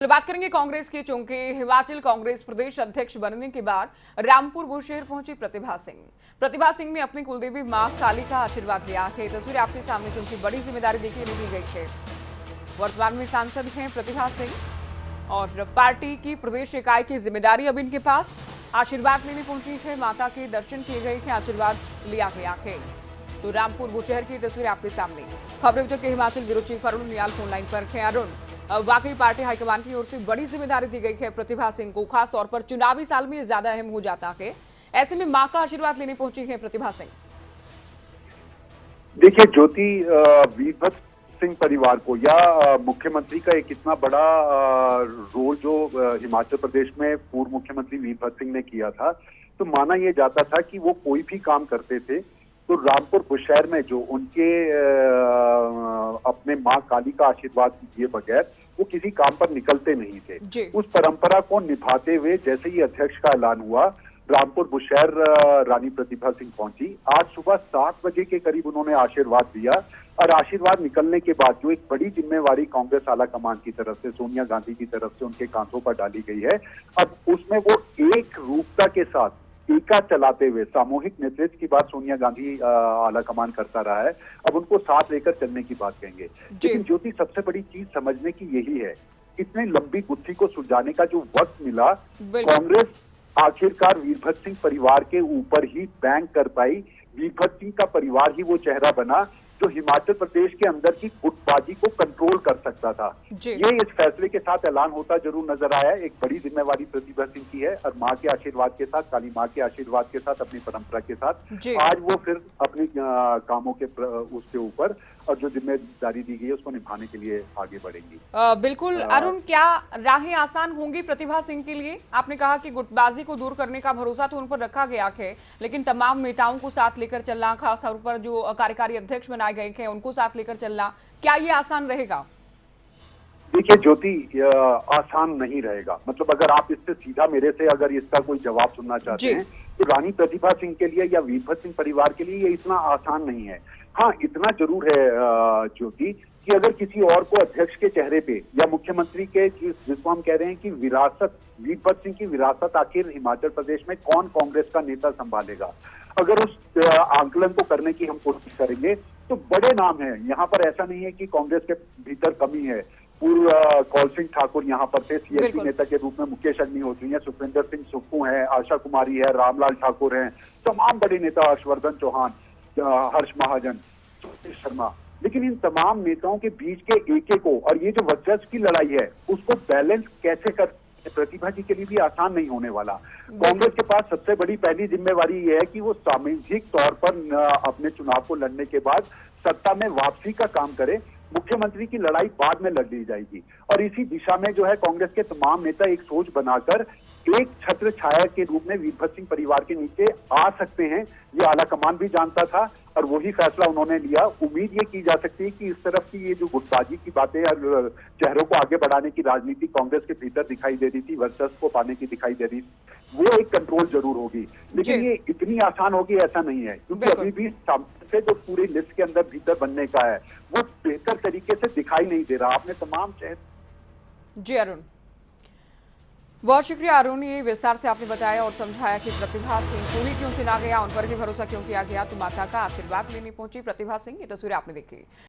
तो बात करेंगे कांग्रेस की, चूंकि हिमाचल कांग्रेस प्रदेश अध्यक्ष बनने के बाद रामपुर बुशेर पहुंची प्रतिभा सिंह। प्रतिभा सिंह ने अपनी कुलदेवी मां काली का आशीर्वाद लिया है। तस्वीर आपके सामने, चूंकि बड़ी जिम्मेदारी देखिए दी गई है। वर्तमान में सांसद हैं प्रतिभा सिंह और पार्टी की प्रदेश इकाई की जिम्मेदारी अब इनके पास। आशीर्वाद लेने पहुंची है, माता के दर्शन किए गए हैं, आशीर्वाद लिया गया है। तो रामपुर बुशेर की तस्वीर आपके सामने। खबरें के Himachal bureau chief Arun Niall phone line पर है। अरुण, वाकई पार्टी हाईकमान की ओर से बड़ी जिम्मेदारी दी गई है प्रतिभा सिंह को, खास तौर पर चुनावी साल में ये ज्यादा अहम हो जाता है। ऐसे में मां का आशीर्वाद लेने पहुंची है प्रतिभा सिंह। देखिए ज्योति, वीरभद्र सिंह परिवार को या मुख्यमंत्री का एक इतना बड़ा रोल जो हिमाचल प्रदेश में पूर्व मुख्यमंत्री वीरभद्र सिंह ने किया था, तो माना यह जाता था कि वो कोई भी काम करते थे तो रामपुर बुशेर में जो उनके अपने मां काली का आशीर्वाद दिए बगैर वो किसी काम पर निकलते नहीं थे। उस परंपरा को निभाते हुए जैसे ही अध्यक्ष का ऐलान हुआ, रामपुर बुशेर रानी प्रतिभा सिंह पहुंची। आज सुबह 7 बजे के करीब उन्होंने आशीर्वाद दिया और आशीर्वाद निकलने के बाद जो एक बड़ी जिम्मेवारी कांग्रेस आला कमान की तरफ से, सोनिया गांधी की तरफ से उनके कांधों पर डाली गई है, अब उसमें वो एक रूपता के साथ टीका चलाते हुए, सामूहिक नेतृत्व की बात सोनिया गांधी आला कमान करता रहा है, अब उनको साथ लेकर चलने की बात कहेंगे। लेकिन ज्योति, सबसे बड़ी चीज समझने की यही है, इतनी लंबी गुत्थी को सुलझाने का जो वक्त मिला, कांग्रेस आखिरकार वीरभद्र सिंह परिवार के ऊपर ही बैंक कर पाई। वीरभद्र सिंह का परिवार ही वो चेहरा बना जो हिमाचल प्रदेश के अंदर की गुटबाजी को कंट्रोल कर सकता था। ये इस फैसले के साथ ऐलान होता जरूर नजर आया। एक बड़ी जिम्मेवारी प्रतिभा सिंह की है और मां के आशीर्वाद के साथ, काली मां के आशीर्वाद के साथ, अपनी परंपरा के साथ आज वो फिर अपनी कामों के उसके ऊपर और जो जिम्मेदारी दी गई है उसको निभाने के लिए आगे बढ़ेंगी। बिल्कुल अरुण, क्या राहें आसान होंगी प्रतिभा सिंह के लिए? आपने कहा कि गुटबाजी को दूर करने का भरोसा तो उन पर रखा गया है, लेकिन तमाम नेताओं को साथ लेकर चलना, खासतौर पर जो कार्यकारी अध्यक्ष बनाए गए हैं उनको साथ लेकर चलना, क्या ये आसान रहेगा? देखिए ज्योति, आसान नहीं रहेगा। मतलब अगर आप इससे सीधा मेरे से अगर इसका कोई जवाब सुनना चाहते हैं तो रानी प्रतिभा सिंह के लिए या वीरभद्र सिंह परिवार के लिए ये इतना आसान नहीं है। हाँ, इतना जरूर है ज्योति कि अगर किसी और को अध्यक्ष के चेहरे पे या मुख्यमंत्री के, जिसको हम कह रहे हैं कि विरासत, वीरभद्र सिंह की विरासत आखिर हिमाचल प्रदेश में कौन कांग्रेस का नेता संभालेगा, अगर उस आंकलन को करने की हम कोशिश करेंगे तो बड़े नाम हैं। यहाँ पर ऐसा नहीं है कि कांग्रेस के भीतर कमी है। पूर्व कौल सिंह ठाकुर यहाँ पर थे, सीएसपी नेता के रूप में मुकेश अग्निहोत्री हैं, सुखविंदर सिंह सुक्खू हैं, आशा कुमारी है, रामलाल ठाकुर हैं, तमाम बड़े नेता, हर्षवर्धन चौहान, हर्ष महाजन, शर्मा। लेकिन इन तमाम नेताओं के बीच के एके को और ये जो वर्चस्व की लड़ाई है उसको बैलेंस कैसे कर, प्रतिभा जी के लिए भी आसान नहीं होने वाला। कांग्रेस के पास सबसे बड़ी पहली जिम्मेवारी ये है कि वो सामूहिक तौर पर अपने चुनाव को लड़ने के बाद सत्ता में वापसी का काम करे। मुख्यमंत्री की लड़ाई बाद में लड़ ली जाएगी और इसी दिशा में जो है कांग्रेस के तमाम नेता एक सोच बनाकर एक छत्र छाया के रूप में वीरभद्र सिंह परिवार के नीचे आ सकते हैं। ये आला कमान भी जानता था और वही फैसला उन्होंने लिया। उम्मीद ये की जा सकती है कि इस तरफ की ये जो गुटबाजी की बातें और चेहरों को आगे बढ़ाने की राजनीति कांग्रेस के भीतर दिखाई दे रही थी, वर्चस्व को पाने की दिखाई दे रही थी, वो एक कंट्रोल जरूर होगी। लेकिन ये इतनी आसान होगी ऐसा नहीं है, क्योंकि अभी भी से जो पूरी लिस्ट के अंदर भीतर बनने का है वो बेहतर तरीके से दिखाई नहीं दे रहा। आपने तमाम जी अरुण, बहुत शुक्रिया अरुण, ये विस्तार से आपने बताया और समझाया कि प्रतिभा सिंह को ही क्यों चुना गया, उन पर ही भरोसा क्यों किया गया। तो माता का आशीर्वाद लेने पहुंची प्रतिभा सिंह, ये तस्वीरें आपने देखी।